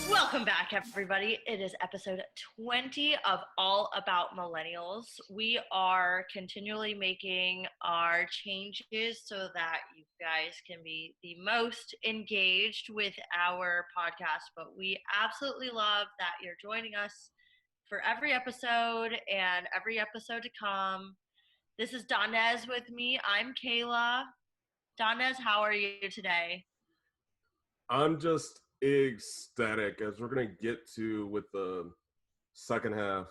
Welcome back, everybody. It is episode 20 of All About Millennials. We are continually making our changes so that you guys can be the most engaged with our podcast. But we absolutely love that you're joining us for every episode and every episode to come. This is Donaze with me. I'm Kaehla. Donaze, how are you today? I'm just ecstatic as we're going to get to with the second half.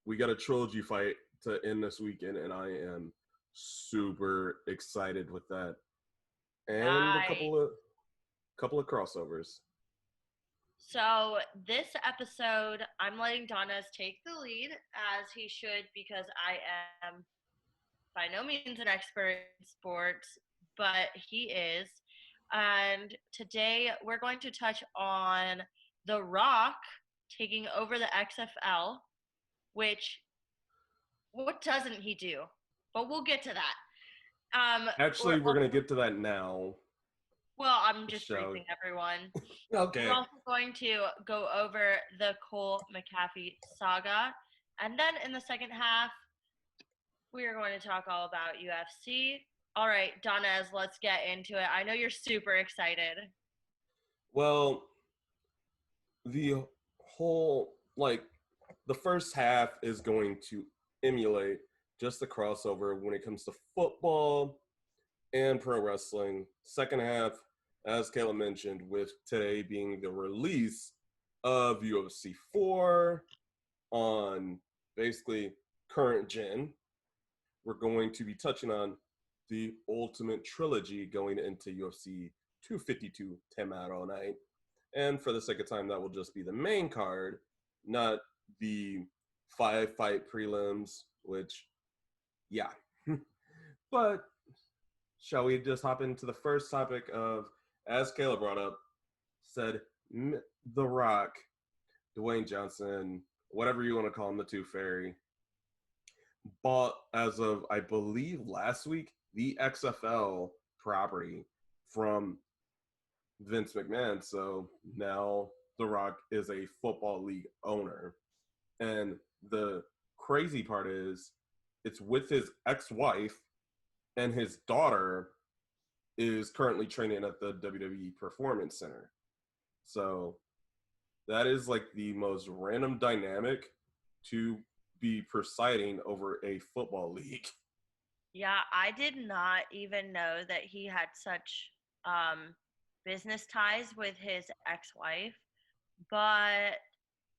We got a trilogy fight to end this weekend, and I am super excited with that. And Nice. a couple of crossovers. So this episode, I'm letting Donaze take the lead, as he should, because I am by no means an expert in sports, but he is. And today we're going to touch on The Rock taking over the XFL, which, what doesn't he do? But we'll get to that. Actually, we're going to get to that now. Well, I'm just briefing everyone. Okay. We're also going to go over the Cole McAfee saga. And then in the second half, we are going to talk all about UFC. All right, Donaze, let's get into it. I know you're super excited. Well, the whole, the first half is going to emulate just the crossover when it comes to football and pro wrestling. Second half, as Kaehla mentioned, with today being the release of UFC 4 on basically current gen, we're going to be touching on the Ultimate Trilogy going into UFC 252 tomorrow night. And for the sake of time, that will just be the main card, not the 5-fight prelims, which, yeah. But shall we just hop into the first topic of, as Kaehla brought up, said The Rock, Dwayne Johnson, whatever you want to call him, the Tooth Fairy, bought, as of, I believe, last week, the XFL property from Vince McMahon. So now The Rock is a football league owner. And the crazy part is it's with his ex-wife, and his daughter is currently training at the WWE Performance Center. So that is like the most random dynamic to be presiding over a football league. Yeah, I did not even know that he had such business ties with his ex-wife. But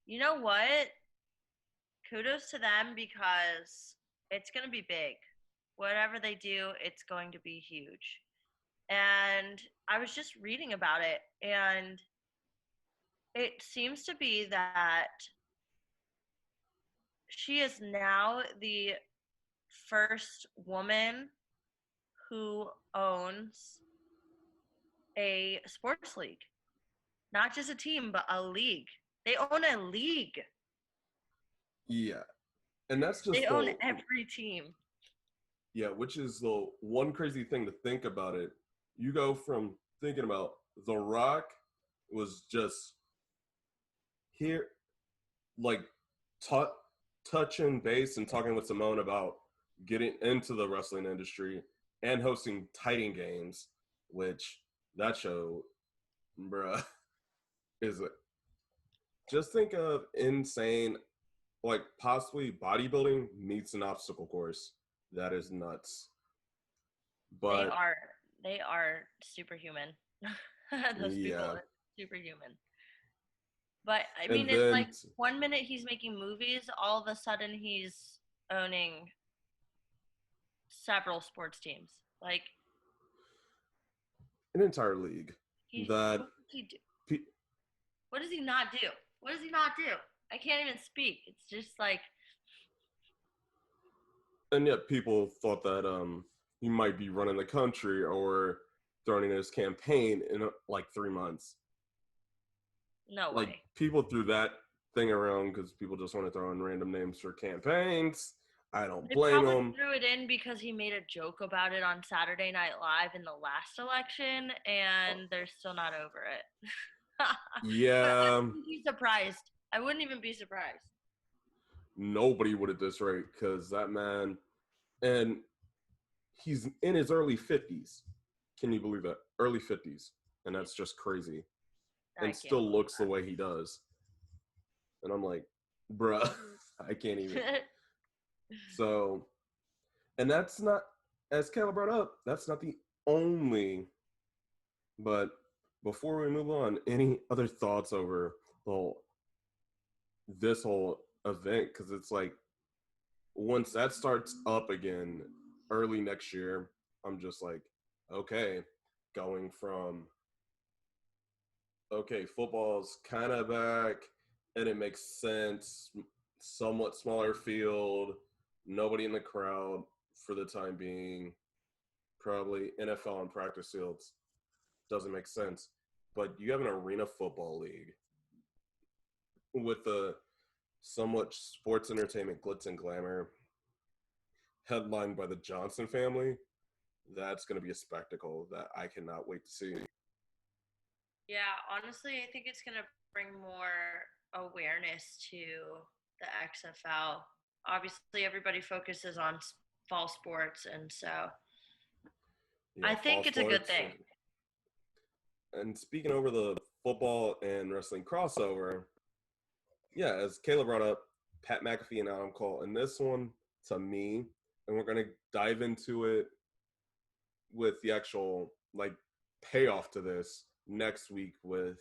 you know what? Kudos to them, because it's going to be big. Whatever they do, it's going to be huge. And I was just reading about it, and it seems to be that she is now the first woman who owns a sports league. Not just a team, but a league. They own a league. Yeah. And that's just they own every team. Yeah, which is the one crazy thing to think about it. You go from thinking about The Rock was just here, like, touching base and talking with Simone about getting into the wrestling industry and hosting Titan Games, which that show, bruh, is it. Just think of insane, like possibly bodybuilding meets an obstacle course. That is nuts. But they are superhuman. Those people are superhuman. But I mean, it's like 1 minute he's making movies, all of a sudden he's owning several sports teams, like an entire league. What does he do? What does he not do? What does he not do? I can't even speak. It's just like. And yet people thought that he might be running the country or throwing in his campaign in like 3 months. No like, way. People threw that thing around because people just want to throw in random names for campaigns. I don't They blame probably him. threw it in because he made a joke about it on Saturday Night Live in the last election, and they're still not over it. But I Yeah, wouldn't be surprised. I wouldn't even be surprised. nobody would at this rate because that man, and he's in his early 50s. Can you believe that? Early 50s. And that's just crazy. I And can't still believe looks the way he does. And I'm like, bruh, I can't even. that. So, and that's not, as Kaehla brought up, that's not the only. But before we move on, any other thoughts over this whole event? Because it's like, once that starts up again early next year, I'm just like, okay, going from okay, football's kind of back and it makes sense, somewhat smaller field, nobody in the crowd for the time being, probably NFL and practice fields doesn't make sense. But you have an arena football league with a somewhat sports entertainment glitz and glamour headlined by the Johnson family. That's going to be a spectacle that I cannot wait to see. Yeah, honestly, I think it's going to bring more awareness to the XFL. Obviously, everybody focuses on fall sports, and so I Yeah, fall think it's a good sports. thing. And speaking over the football and wrestling crossover, yeah, as Kaehla brought up, Pat McAfee and Adam Cole. And this one, to me, and we're going to dive into it with the actual, like, payoff to this next week with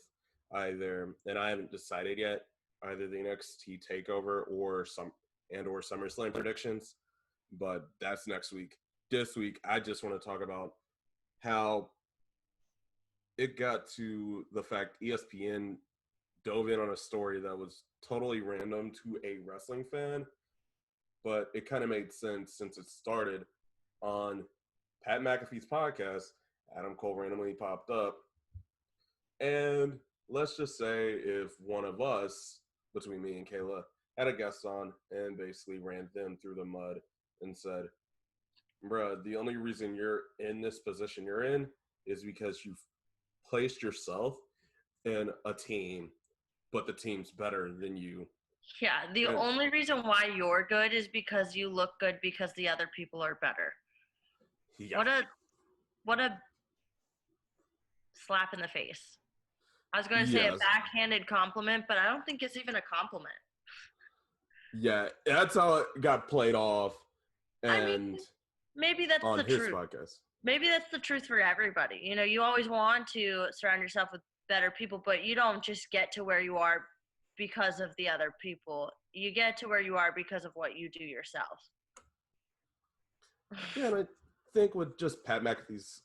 either, and I haven't decided yet, either the NXT TakeOver or SummerSlam predictions, but that's next week. This week, I just want to talk about how it got to the fact ESPN dove in on a story that was totally random to a wrestling fan, but it kind of made sense since it started on Pat McAfee's podcast. Adam Cole randomly popped up. And let's just say if one of us, between me and Kaehla, had a guest on and basically ran them through the mud and said, bruh, the only reason you're in this position you're in is because you've placed yourself in a team, but the team's better than you. Yeah, the And only reason why you're good is because you look good because the other people are better. yeah, What a slap in the face. I was going to say a yes, backhanded compliment, but I don't think it's even a compliment. yeah, that's how it got played off. I mean, And maybe that's on the his truth. podcast, Maybe that's the truth for everybody. You know, you always want to surround yourself with better people, but you don't just get to where you are because of the other people. You get to where you are because of what you do yourself. yeah, and I think with just Pat McAfee's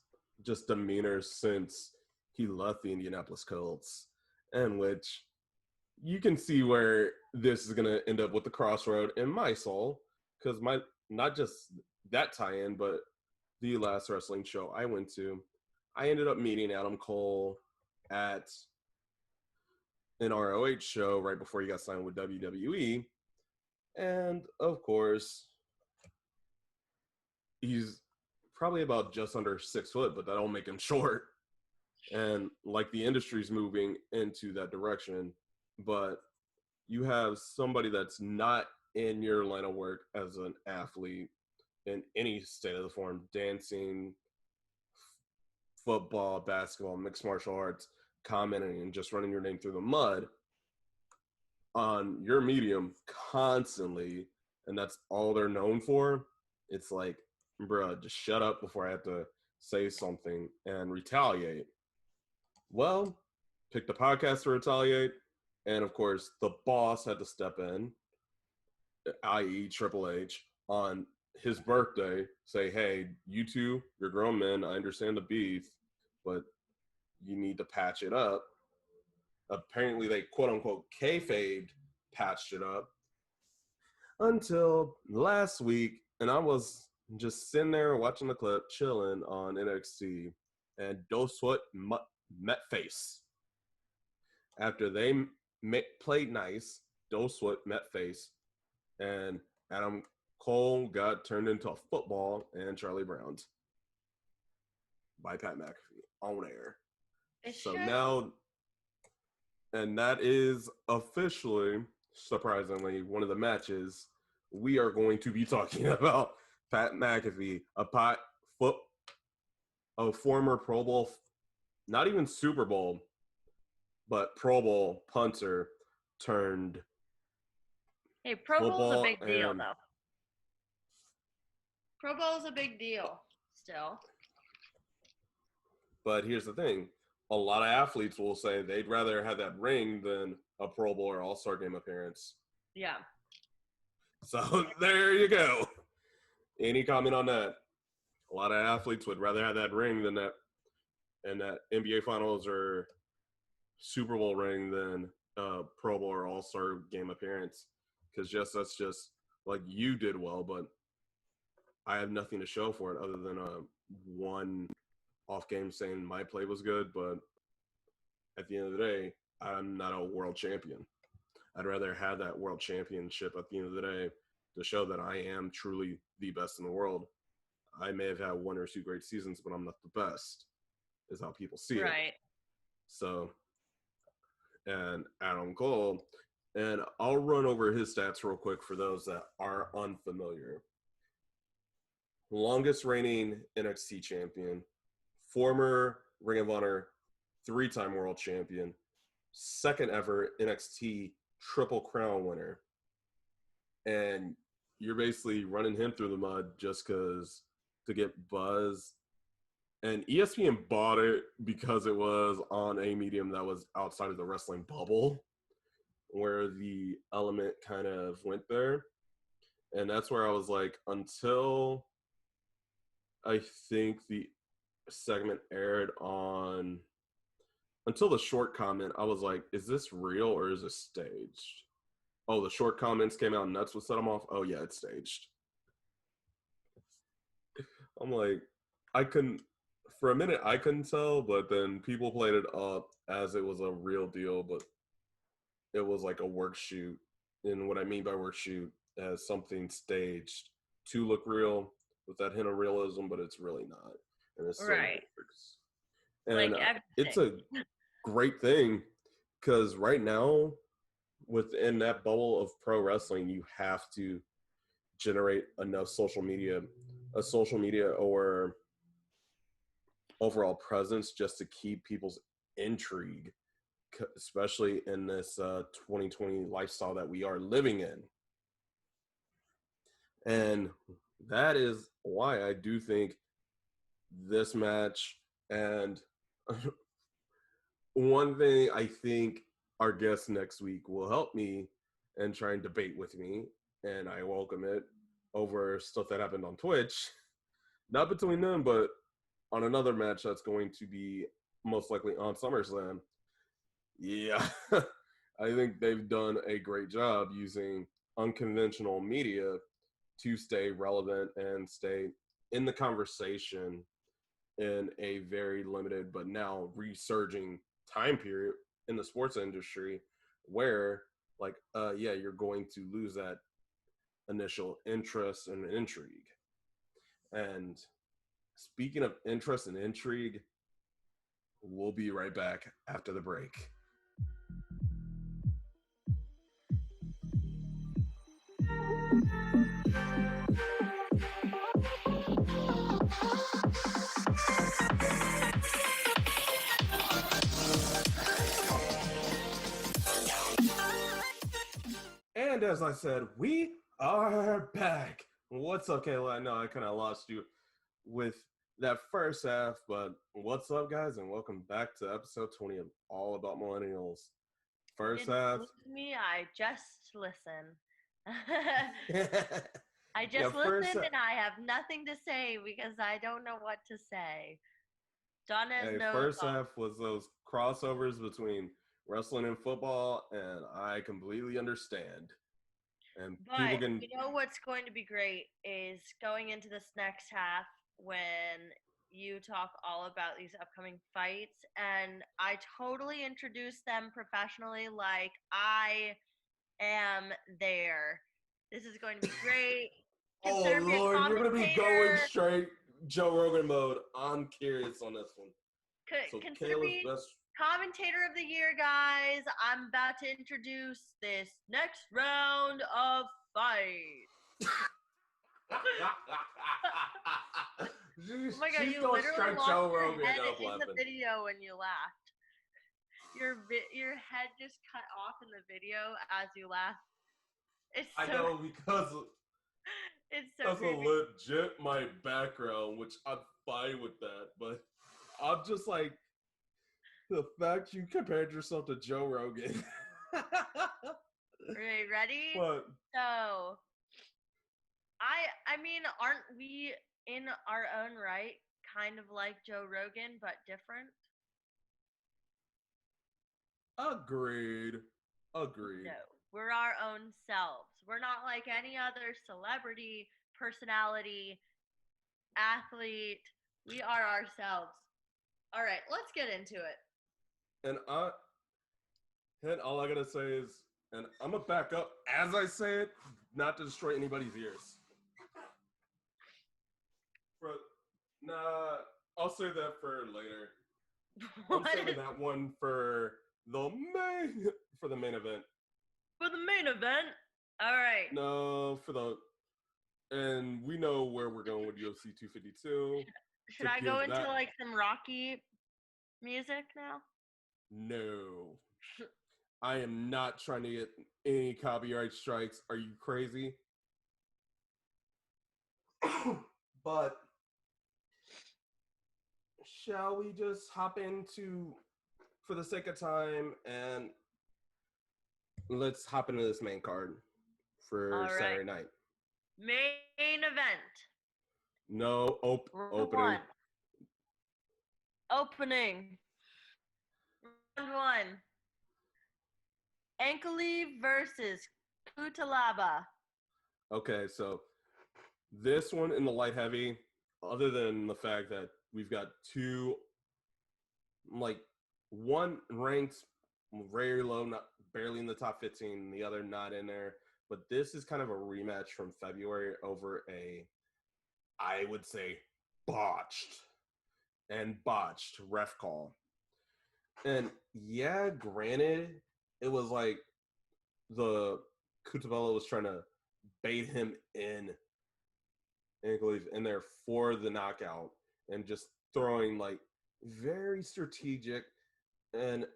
just demeanor since he left the Indianapolis Colts, and which you can see where this is going to end up with the crossroad in my soul, because my not just that tie-in, but the last wrestling show I went to, I ended up meeting Adam Cole at an ROH show right before he got signed with WWE, and of course he's probably about just under 6 foot, but that'll make him short. And like the industry's moving into that direction, but you have somebody that's not in your line of work as an athlete in any state of the form, dancing, football, basketball, mixed martial arts, commenting and just running your name through the mud on your medium constantly, and that's all they're known for. It's like, bruh, just shut up before I have to say something and retaliate. Well, pick the podcast to retaliate, and of course, the boss had to step in, i.e., Triple H, on his birthday, say, hey, you two, you're grown men, I understand the beef, but you need to patch it up. Apparently, they quote unquote kayfabed, patched it up until last week, and I was just sitting there watching the clip, chilling on NXT, and Doswat met face. After they played nice, Doswat met face, and Adam Cole got turned into a football and Charlie Brown's by Pat McAfee on air. So now, and that is officially, surprisingly, one of the matches we are going to be talking about. Pat McAfee, a former Pro Bowl, not even Super Bowl, but Pro Bowl punter turned. Hey, Pro Bowl's a big deal, though. Pro Bowl's a big deal, still. But here's the thing. A lot of athletes will say they'd rather have that ring than a Pro Bowl or All-Star game appearance. Yeah. So there you go. Any comment on that? A lot of athletes would rather have that ring than that NBA Finals or Super Bowl ring than Pro Bowl or All-Star game appearance. Because that's just like you did well, but I have nothing to show for it other than a one off game saying my play was good, but at the end of the day, I'm not a world champion. I'd rather have that world championship at the end of the day to show that I am truly the best in the world. I may have had 1 or 2 great seasons, but I'm not the best, is how people see it. Right. So, and Adam Cole, and I'll run over his stats real quick for those that are unfamiliar. Longest reigning NXT champion, former Ring of Honor 3-time world champion, second ever NXT Triple Crown winner. And you're basically running him through the mud just because to get buzz. And ESPN bought it because it was on a medium that was outside of the wrestling bubble, where the element kind of went there. And that's where I was like, until I think the segment aired on, until the short comment, I was like, is this real or is this staged? Oh, the short comments came out and that's what set them off? Oh, yeah, it's staged. I'm like, for a minute, I couldn't tell, but then people played it up as it was a real deal, but it was like a work shoot. And what I mean by work shoot, as something staged to look real with that hint of realism, but it's really not. And it's still right. works. And like it's a great thing because right now, within that bubble of pro wrestling, you have to generate enough social media or overall presence just to keep people's intrigue, especially in this 2020 lifestyle that we are living in. And that is why I do think this match, and one thing I think our guest next week will help me and try and debate with me, and I welcome it, over stuff that happened on Twitch, not between them, but on another match that's going to be most likely on SummerSlam. Yeah, I think they've done a great job using unconventional media to stay relevant and stay in the conversation in a very limited but now resurging time period in the sports industry where, like, you're going to lose that initial interest and intrigue. And speaking of interest and intrigue, we'll be right back after the break. And as I said, we are back. What's up, Kaehla? I know I kind of lost you with that first half, but what's up, guys? And welcome back to episode 20 of All About Millennials. First half. Me, I just listen. I just listen and I have nothing to say because I don't know what to say. Donaze knows. First half was those crossovers between wrestling and football, and I completely understand. And but you know what's going to be great is going into this next half when you talk all about these upcoming fights, and I totally introduce them professionally like I am there. This is going to be great. Oh, consider me a Lord, you're going to be going commentator. straight Joe Rogan mode. I'm curious on this one. So Consider Kaehla's me best. commentator of the year, guys. I'm about to introduce this next round of fight. Oh my God, She's you going literally straight lost Joe your Rogan head up in the laughing. video when you laughed. Your head just cut off in the video as you laughed. It's so, I know because it's so that's a creepy. legit my background, which I'm fine with that. But I'm just like, the fact you compared yourself to Joe Rogan. Okay, ready? But So, I mean, aren't we in our own right kind of like Joe Rogan but different? agreed. No, we're our own selves. We're not like any other celebrity, personality, athlete. We are ourselves. All right, let's get into it. And all I gotta say is, and I'm gonna back up as I say it, not to destroy anybody's ears. Nah, I'll say that for later. I'm saving that one for the main event. For the main event? All right. No, and we know where we're going with UFC 252. Should I go into like some Rocky music now? No. I am not trying to get any copyright strikes. Are you crazy? But shall we just hop into, for the sake of time, and let's hop into this main card for Saturday night. Main event. No, opening. One. Opening. Round one. Ankaleev versus Kutalaba. Okay, so this one in the light heavy, other than the fact that we've got two, like one ranked very low, not barely in the top 15, the other not in there. But this is kind of a rematch from February over I would say, botched ref call. And yeah, granted, it was like the Kutabella was trying to bait him in there for the knockout and just throwing like very strategic and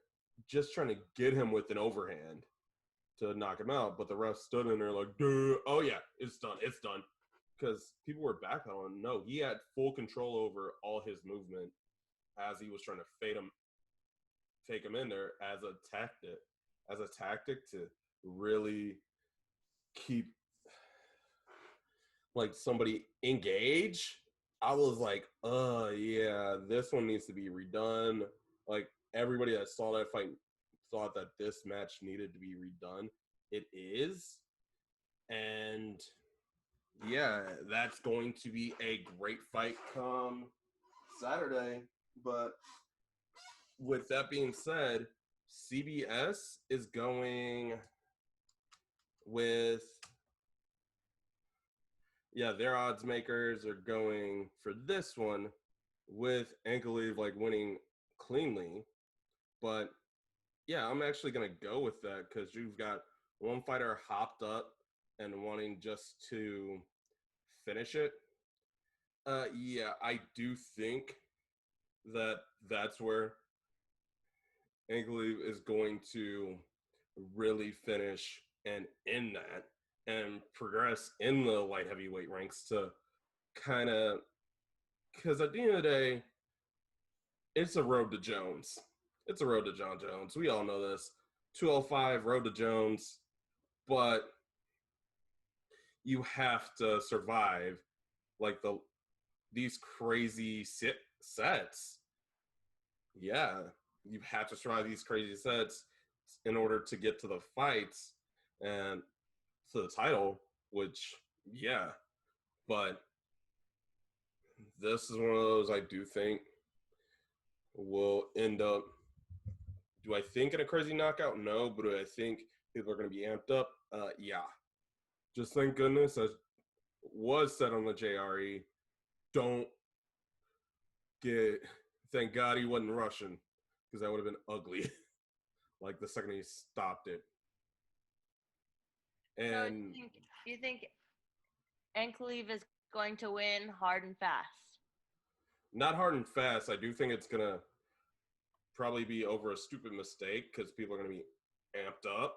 just trying to get him with an overhand to knock him out. But the ref stood in there like, duh, oh yeah, it's done. Because people were backpedaling. No, he had full control over all his movement as he was trying to fake him in there as a tactic to really keep like somebody engaged. I was like, yeah, this one needs to be redone. Like everybody that saw that fight thought that this match needed to be redone. It is. And yeah, that's going to be a great fight come Saturday. But with that being said, CBS is going with, their odds makers are going for this one with Ankaleev like winning cleanly. But yeah, I'm actually going to go with that because you've got one fighter hopped up and wanting just to finish it. Yeah, I do think that that's where Ankaleev is going to really finish and end that and progress in the light heavyweight ranks to kind of, because at the end of the day, it's a road to Jones. It's a road to John Jones. We all know this. 205, road to Jones. But you have to survive like these crazy sets. Yeah, you have to survive these crazy sets in order to get to the fights and to the title, which, yeah. But this is one of those I do think will end up, do I think in a crazy knockout? No, but do I think people are going to be amped up? Yeah. Just thank goodness, as was said on the JRE, don't get. Thank God he wasn't Russian, because that would have been ugly. Like the second he stopped it, So and you think Ankleev is going to win hard and fast? not hard and fast. I do think it's gonna probably be over a stupid mistake because people are gonna be amped up.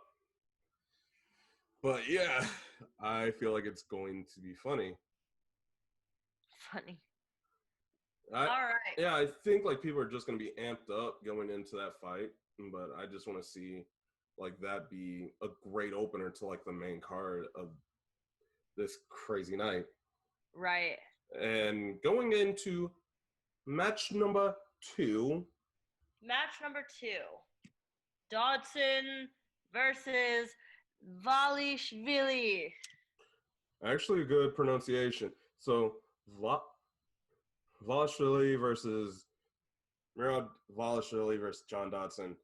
But yeah, I feel like it's going to be funny. Funny. I, All right. yeah, I think like people are just gonna be amped up going into that fight, but I just want to see like that be a great opener to like the main card of this crazy night. Right. And going into match number 2, Match number 2. Dodson versus Valishvili. actually a good pronunciation. So Volashvili versus Murad Volashvili versus John Dodson.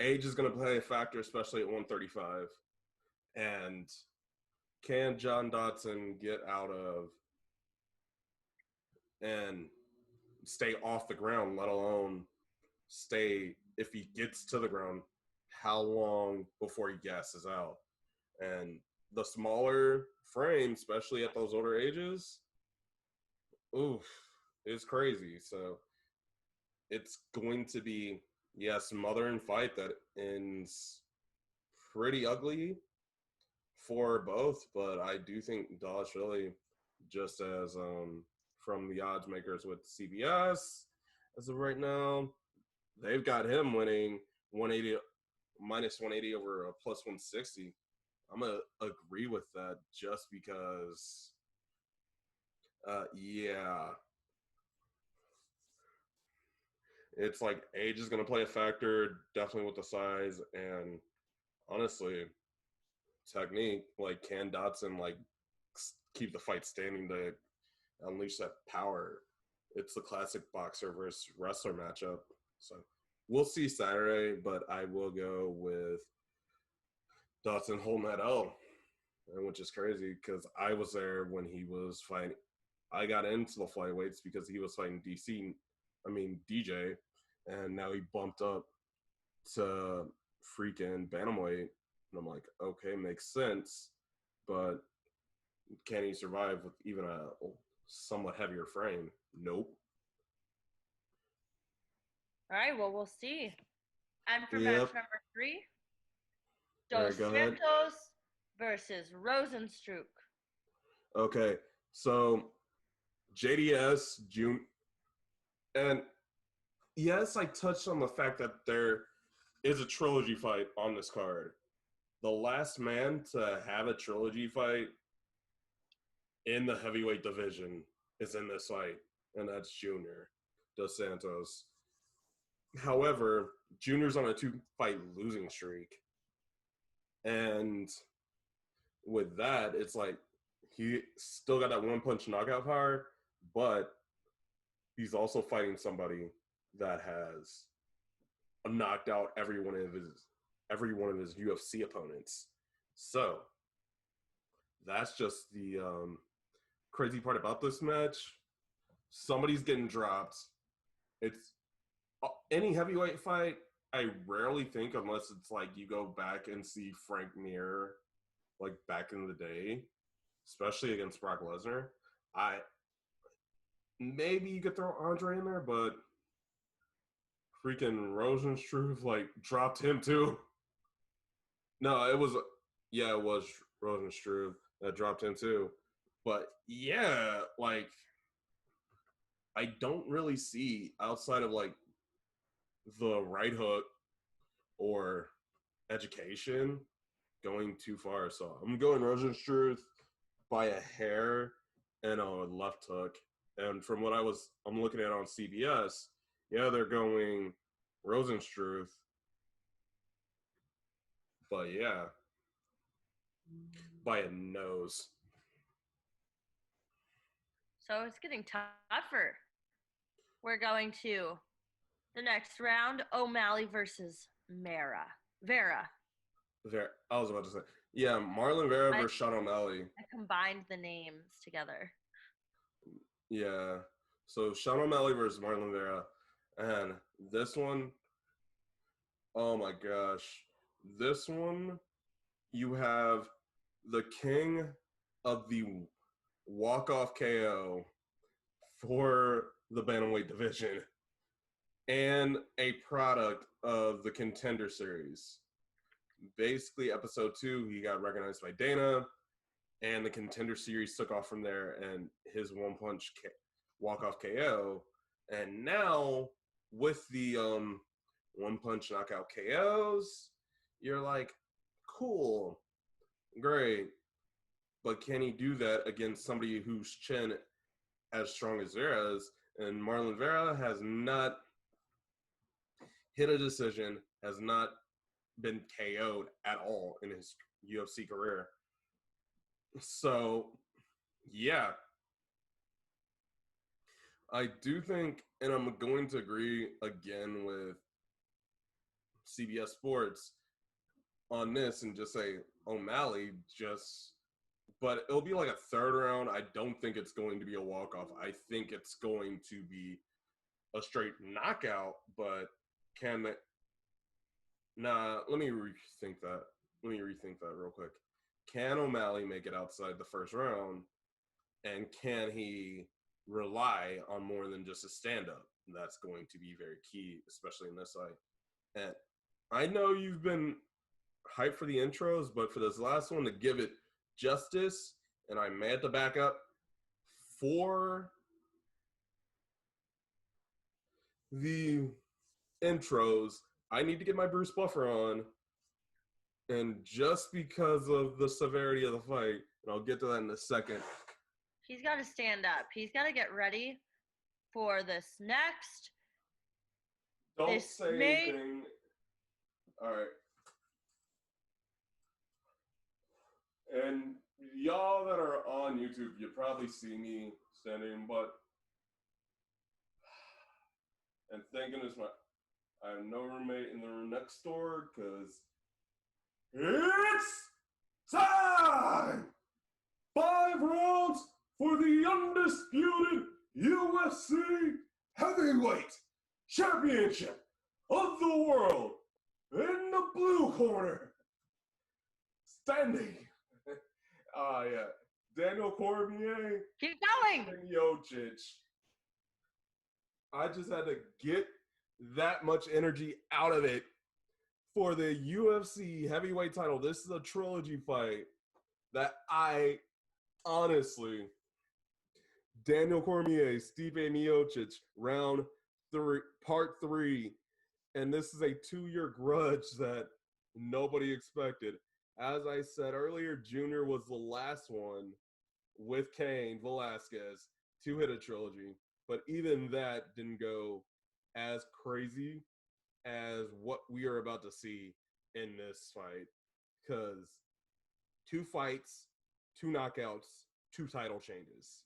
Age is going to play a factor, especially at 135. And can John Dodson get out of and stay off the ground, let alone stay, if he gets to the ground, how long before he gasses out? And the smaller frame, especially at those older ages, oof, is crazy. So it's going to be, yes, mother and fight that ends pretty ugly for both, but I do think Dalashvili, just as from the odds makers with CBS as of right now, they've got him winning 180 minus 180 over a plus 160. I'm gonna agree with that just because, yeah, it's like age is gonna play a factor, definitely with the size, and honestly, technique. Like, can Dotson like keep the fight standing to unleash that power? It's the classic boxer versus wrestler matchup. So we'll see Saturday, but I will go with Dotson holding that L, which is crazy because I was there when he was fighting. I got into the flyweights because he was fighting DJ, and now he bumped up to freaking bantamweight, and I'm like, okay, makes sense, but can he survive with even a somewhat heavier frame? Nope. All right, well, we'll see. And for match Yep. number 3, All Dos right, go ahead. Santos versus Rosenstruck. Okay, so JDS June, and yes, I touched on the fact that there is a trilogy fight on this card. The last man to have a trilogy fight in the heavyweight division is in this fight, and that's Junior Dos Santos. However, Junior's on a 2-fight losing streak. And with that, it's like he still got that one punch knockout power, but he's also fighting somebody that has knocked out every one of his UFC opponents. So that's just the crazy part about this match. Somebody's getting dropped. It's any heavyweight fight. I rarely think, unless it's like you go back and see Frank Mir, like back in the day, especially against Brock Lesnar. I maybe you could throw Andre in there, but freaking Rosenstruck like dropped him too. No, it was Rosenstruck that dropped him too. But yeah, like I don't really see outside of like the right hook or education going too far. So I'm going Rosenstruck by a hair and a left hook. And from what I'm looking at on CBS, yeah, they're going Rosenstruck. But yeah, by a nose. So it's getting tougher. We're going to the next round, O'Malley versus Vera. There, I was about to say Yeah, Marlon Vera versus Sean O'Malley. I combined the names together. Yeah. So Sean O'Malley versus Marlon Vera. And this one, oh my gosh. This one, you have the king of the walk-off KO for the bantamweight division and a product of the Contender Series. Basically, episode 2, he got recognized by Dana, and the Contender Series took off from there, and his one-punch walk-off KO. And now, with the one-punch knockout KOs, you're like, cool, great. But can he do that against somebody whose chin as strong as Vera's? And Marlon Vera has not hit a decision, has not been KO'd at all in his UFC career. So, yeah. I do think, and I'm going to agree again with CBS Sports on this and just say O'Malley but it'll be like a third round. I don't think it's going to be a walk-off. I think it's going to be a straight knockout, but let me rethink that. Let me rethink that real quick. Can O'Malley make it outside the first round? And can he rely on more than just a stand-up? That's going to be very key, especially in this fight. And I know you've been hyped for the intros, but for this last one, to give it justice, and I may have to back up for the intros, I need to get my Bruce Buffer on. And just because of the severity of the fight, and I'll get to that in a second. He's got to stand up. He's got to get ready for this next. Don't say anything. All right. And y'all that are on YouTube, you probably see me standing, but and thank goodness I have no roommate in the next door because it's time! 5 rounds for the undisputed UFC Heavyweight Championship of the world. In the blue corner, standing. Yeah. Daniel Cormier. Keep going. And Miocic. I just had to get that much energy out of it for the UFC heavyweight title. This is a trilogy fight that I honestly, Daniel Cormier, Stipe Miocic, round 3, part 3, and this is a 2-year grudge that nobody expected. As I said earlier, Junior was the last one with Cain Velasquez to hit a trilogy, but even that didn't go as crazy as what we are about to see in this fight, because 2 fights, 2 knockouts, 2 title changes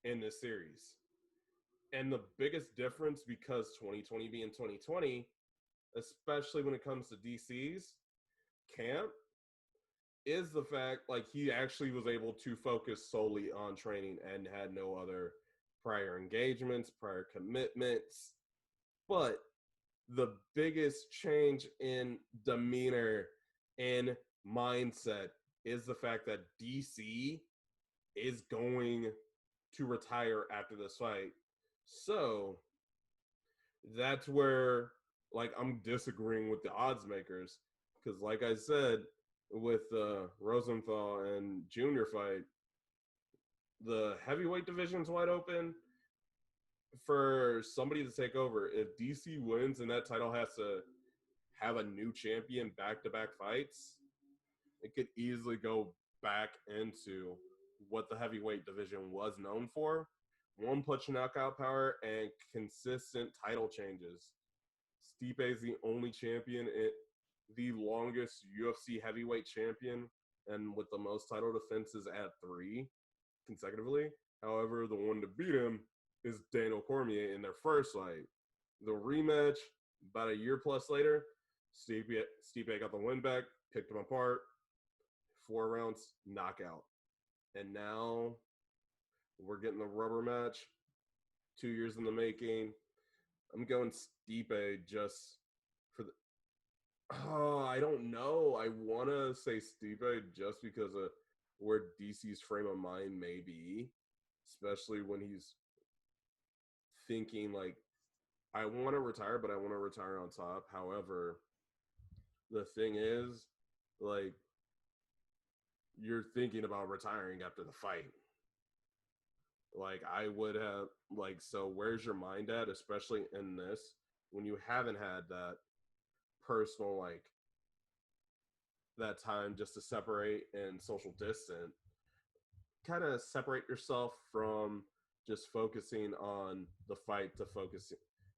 in this series. And the biggest difference, because 2020 being 2020, especially when it comes to DC's camp, is the fact, like, he actually was able to focus solely on training and had no other prior engagements, prior commitments. But the biggest change in demeanor and mindset is the fact that DC is going to retire after this fight. So that's where, like, I'm disagreeing with the odds makers, because like I said, with the Rosenthal and Junior fight, the heavyweight division's wide open for somebody to take over. If DC wins and that title has to have a new champion back-to-back fights, it could easily go back into what the heavyweight division was known for: one-punch knockout power and consistent title changes. Stipe is the only champion, the longest UFC heavyweight champion, and with the most title defenses at 3 consecutively. However, the one to beat him is Daniel Cormier in their first fight. The rematch, about a year plus later, Stipe got the win back, picked him apart, 4 rounds, knockout. And now we're getting the rubber match. 2 years in the making. I'm going Stipe just for the. Oh, I don't know. I want to say Stipe just because of where DC's frame of mind may be, especially when he's thinking like, I want to retire, but I want to retire on top. However, the thing is, like, you're thinking about retiring after the fight. Like, I would have, like, so where's your mind at, especially in this, when you haven't had that personal, like, that time just to separate and social distance, kind of separate yourself from just focusing on the fight to focus,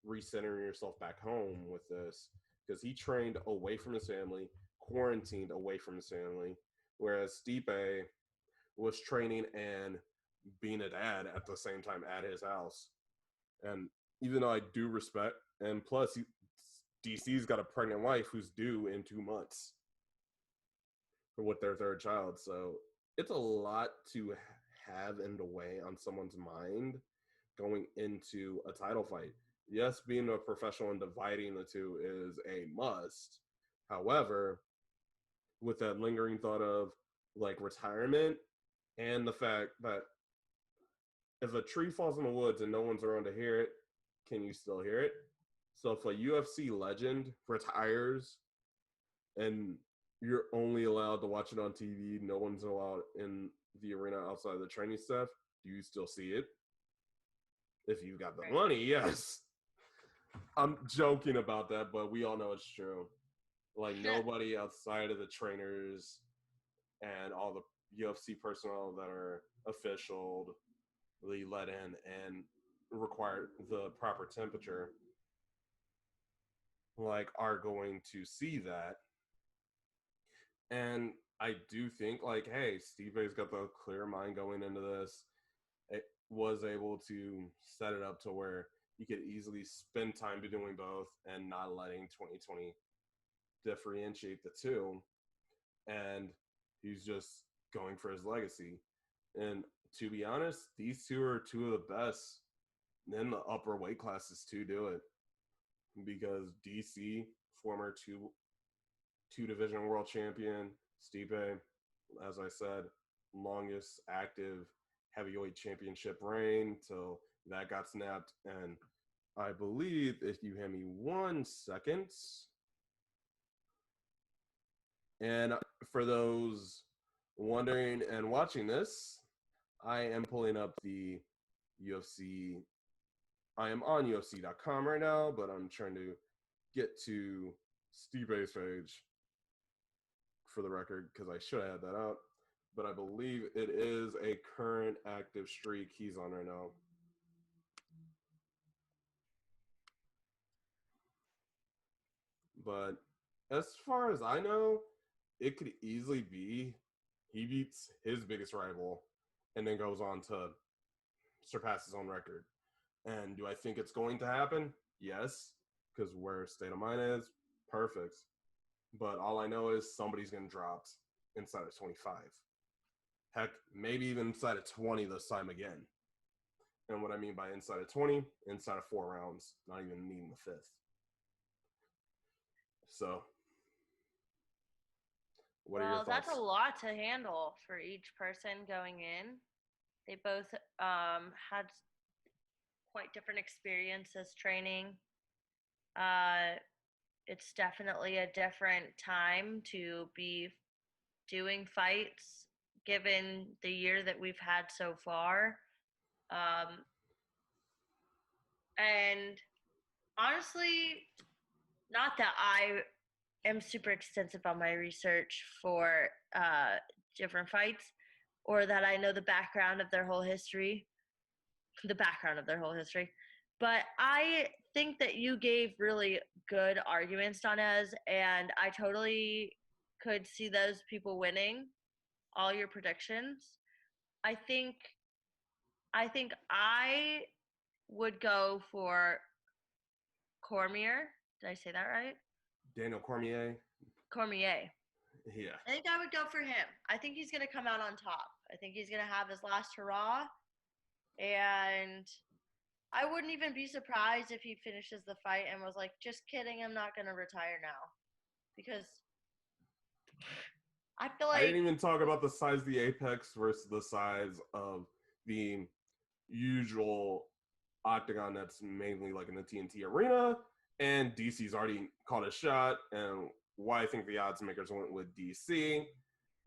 recentering yourself back home with this, because he trained away from his family, quarantined away from his family, whereas Stipe was training and being a dad at the same time at his house. And even though I do respect, and plus DC's got a pregnant wife who's due in 2 months with their third child, so it's a lot to have in the way on someone's mind going into a title fight. Yes, being a professional and dividing the two is a must. However, with that lingering thought of like retirement and the fact that if a tree falls in the woods and no one's around to hear it, can you still hear it? So if a UFC legend retires and you're only allowed to watch it on TV, no one's allowed in the arena outside of the training staff, do you still see it? If you've got the money, yes. I'm joking about that, but we all know it's true. Like, nobody outside of the trainers and all the UFC personnel that are officialed, let in and require the proper temperature, like, are going to see that. And I do think, like, hey, Stipe's got the clear mind going into this. It was able to set it up to where you could easily spend time doing both and not letting 2020 differentiate the two. And he's just going for his legacy. And to be honest, these two are two of the best in the upper weight classes to do it. Because DC, former two division world champion, Stipe, as I said, longest active heavyweight championship reign till that got snapped. And I believe, if you hand me 1 second, and for those wondering and watching this, I am pulling up the UFC. I am on UFC.com right now, but I'm trying to get to Stipe's page for the record because I should have had that out. But I believe it is a current active streak he's on right now. But as far as I know, it could easily be he beats his biggest rival and then goes on to surpass his own record. And do I think it's going to happen? Yes, because where State of Mind is, perfect. But all I know is somebody's getting dropped inside of 25. Heck, maybe even inside of 20 this time again. And what I mean by inside of 20, inside of 4 rounds, not even needing the 5th. So, what are your thoughts? That's a lot to handle for each person going in. They both had quite different experiences training. It's definitely a different time to be doing fights given the year that we've had so far. And honestly, not that I am super extensive on my research for different fights or that I know the background of their whole history, but I think that you gave really good arguments, Donaze, and I totally could see those people winning all your predictions. I think I would go for Cormier. Did I say that right? Daniel Cormier. Cormier. Yeah. I think I would go for him. I think he's gonna come out on top. I think he's gonna have his last hurrah, and I wouldn't even be surprised if he finishes the fight and was like, "Just kidding, I'm not gonna retire now," because I feel I like didn't even talk about the size of the Apex versus the size of the usual octagon that's mainly like in the TNT arena. And DC's already caught a shot, and why I think the odds makers went with DC.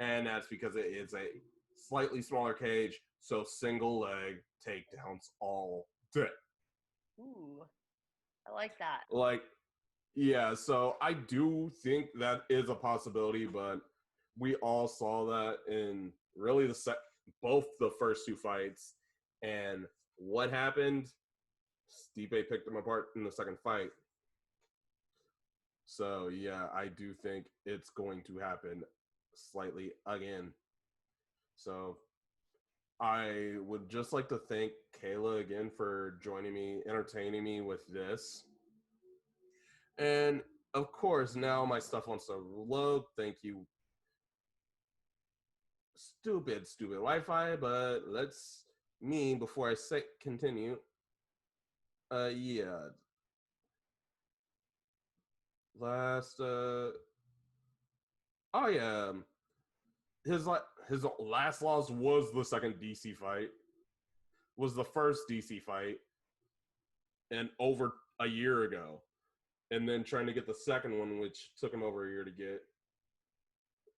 And that's because it is a slightly smaller cage, so single leg takedowns all day. ooh, I like that. Like, yeah, so I do think that is a possibility, but we all saw that in really both the first two fights. And what happened? Stipe picked him apart in the second fight. So yeah, I do think it's going to happen slightly again. So I would just like to thank Kaehla again for joining me, entertaining me with this. And of course, now my stuff wants to load. Thank you, stupid Wi-Fi. But before I say continue. Yeah. Last. Oh yeah. His last loss was the second DC fight. Was the first DC fight, and over a year ago, and then trying to get the second one, which took him over a year to get,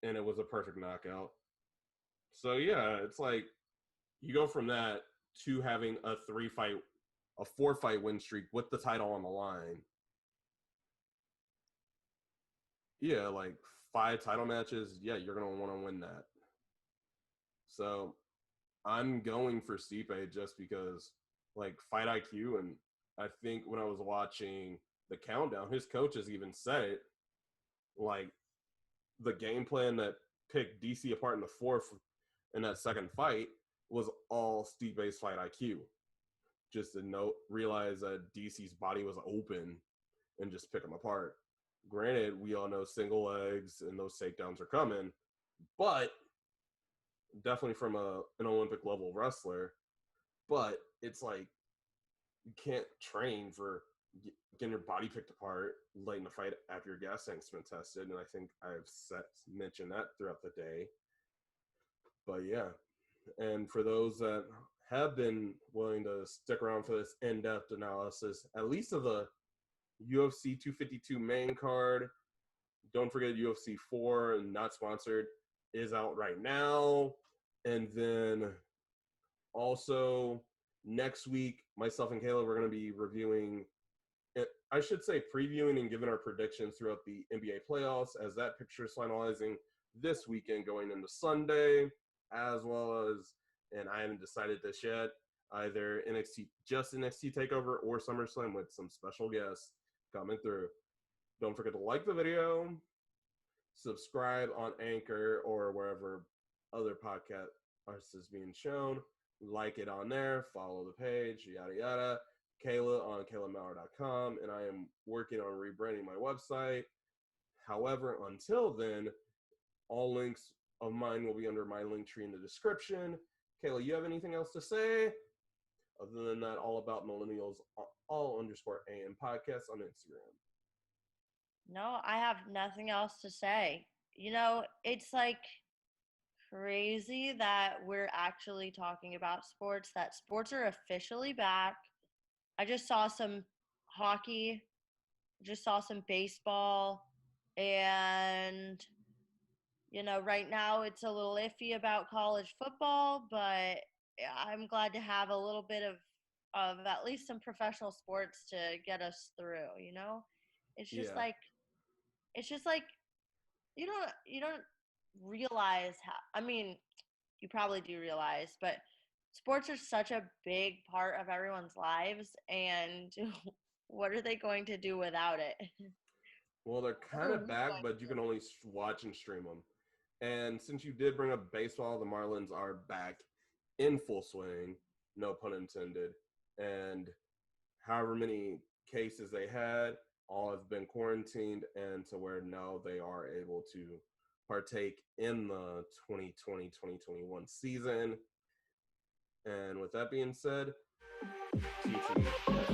and it was a perfect knockout. So yeah, it's like you go from that to having a 4-fight win streak with the title on the line. Yeah, like 5 title matches. Yeah, you're gonna want to win that. So I'm going for Stipe just because, like, fight IQ, and I think when I was watching the countdown, his coaches even said it, like, the game plan that picked DC apart in the fourth in that second fight was all Stipe's fight IQ. Just to realize that DC's body was open and just pick him apart. Granted, we all know single legs and those takedowns are coming, but definitely from an Olympic level wrestler. But it's like you can't train for getting your body picked apart late in the fight after your gas tank's been tested. And I think I've mentioned that throughout the day. But yeah, and for those that have been willing to stick around for this in-depth analysis, at least of the UFC 252 main card, don't forget UFC 4, not sponsored, is out right now. And then also next week, myself and Kaehla, we're going to be reviewing, I should say previewing and giving our predictions throughout the NBA playoffs, as that picture is finalizing this weekend going into Sunday, as well as, and I haven't decided this yet, either just NXT TakeOver or SummerSlam with some special guests coming through. Don't forget to like the video, subscribe on Anchor or wherever other podcast is being shown. Like it on there, follow the page, yada yada. Kaehla on KaehlaMaurer.com, and I am working on rebranding my website. However, until then, all links of mine will be under my link tree in the description. Kaehla, you have anything else to say? Other than that, all about Millennials, all_AM podcast on Instagram. No, I have nothing else to say. You know, it's like crazy that we're actually talking about sports, that sports are officially back. I just saw some hockey, just saw some baseball, and right now it's a little iffy about college football, but I'm glad to have a little bit of at least some professional sports to get us through. It's just Yeah. like it's just like you don't realize how, I mean, you probably do realize, but sports are such a big part of everyone's lives, and what are they going to do without it? Well, they're What kind are of we back, going but you can only watch and stream them. And since you did bring up baseball, the Marlins are back in full swing, no pun intended. And however many cases they had, all have been quarantined, and to where now they are able to partake in the 2020-2021 season. And with that being said, TTFA.